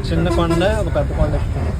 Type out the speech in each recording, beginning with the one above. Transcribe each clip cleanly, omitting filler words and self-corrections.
చిన్న కొండ ఒక పెద్ద కొండ ఎక్కుతుంది.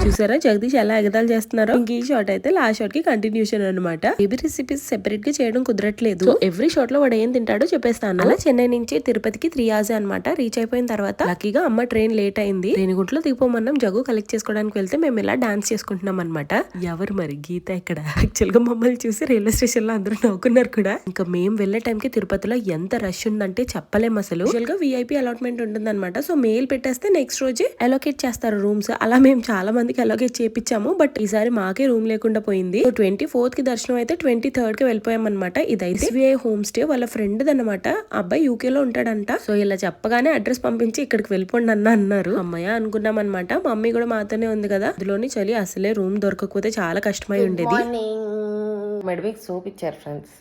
చూసారా జగదీష్ ఎలా ఎగతాలు చేస్తున్నారో. ఇంక ఈ షాట్ అయితే లాస్ట్ షాట్ కి కంటిన్యూషన్ అనమాట. బేబీ రెసిపీస్ సెపరేట్ గా చేయడం కుదరట్లేదు. ఎవ్రీ షాట్ లో వాడు ఏం తింటాడో చెప్పేస్తాను. అలా చెన్నై నుంచి తిరుపతికి 3 hours అనమాట. రీచ్ అయిపోయిన తర్వాత లక్కీగా అమ్మ ట్రైన్ లేట్ అయింది. రేణిగుంటలో దిగిపోమన్నాం. జగ్గు కలెక్ట్ చేసుకోవడానికి వెళ్తే మేము ఇలా డాన్స్ చేసుకుంటున్నాం అనమాట. ఎవరు మరి గీత ఇక్కడ యాక్చువల్ గా మమ్మల్ని చూసి రైల్వే స్టేషన్ లో అందరూ నవ్వుకున్నారు కూడా. ఇంకా మేము వెళ్లే టైంకి తిరుపతిలో ఎంత రష్ ఉందంటే చెప్పలేం అసలు. యూజువల్ గా VIP అలాట్మెంట్ ఉంటుంది అనమాట. సో మెయిల్ పెట్టేస్తే నెక్స్ట్ రోజే అలోకేట్ చేస్తారు రూమ్స్. అలా మేము చాలా మందికి అలోకేట్ చేపించాము. బట్ ఈసారి మాకే రూమ్ లేకుండా పోయింది. 24th కి దర్శనం అయితే 23rd కి వెళ్ళిపోయాం అనమాట. ఇదైతే SVI హోమ్ స్టే వాళ్ళ ఫ్రెండ్ దన్నమాట. అబ్బాయి UK లో ఉంటాడంట. సో ఇలా చెప్పగానే అడ్రస్ పంపించి ఇక్కడికి వెళ్ళిపోండి అన్నారు. అమ్మయ్య అనుకున్నాం అనమాట. మమ్మీ కూడా మాతోనే ఉంది కదా. అందులోని చలి అసలే రూమ్ దొరకకపోతే చాలా కష్టమై ఉండేది. మెడమిక్ సోప్ ఇచ్చారు ఫ్రెండ్స్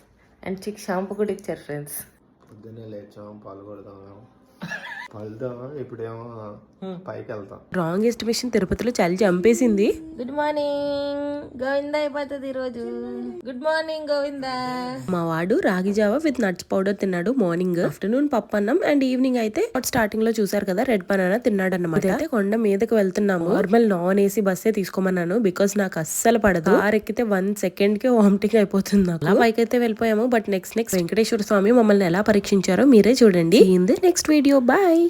అండ్ చిక్ షాంపూ కూడా ఇచ్చారు ఫ్రెండ్స్. పొద్దున్నే లేచాం, పాలు కొడదాం, పలుదాం. ఇప్పుడేమో పైకి వెళ్తాం. రాంగ్ ఎస్టిమేషన్, తిరుపతిలో చలి చంపేసింది. గుడ్ మార్నింగ్ గోవిందా అయిపోతుంది ఈ రోజు. Good morning Govinda. మా వాడు రాగి జావా విత్ నట్స్ పౌడర్ తిన్నాడు మార్నింగ్. ఆఫ్టర్నూన్ పప్పు అన్నం అండ్ ఈవినింగ్ అయితే స్టార్టింగ్ లో చూసారు కదా రెడ్ బనానా తిన్నాడు అన్నమాట. అయితే కొండ మీదకి వెళ్తున్నాము. నార్మల్ నాన్ AC బస్సే తీసుకోమన్నాను బికాస్ నాకు అస్సలు పడదు. కార్ ఎక్కితే 1 second కి వామిటింగ్ అయిపోతుంది నాకు. అలా పైకి అయితే వెళ్ళిపోయాము. బట్ నెక్స్ట్ వెంకటేశ్వర స్వామి మమ్మల్ని ఎలా పరీక్షించారో మీరే చూడండి. In the next video. Bye.